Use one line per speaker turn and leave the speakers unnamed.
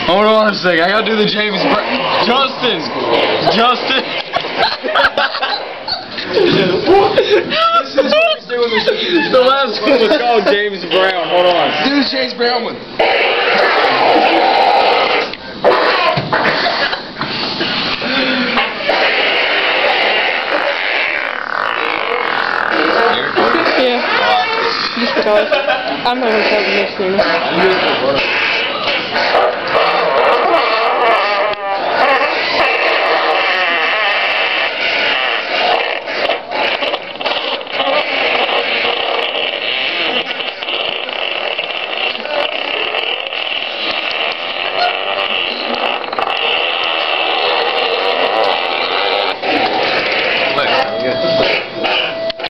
Hold on a second. I gotta do the James Brown. Justin. The last one was called James Brown. Hold on.
Do the James Brown one.
Yeah. Just because. I'm not going to tell the next one.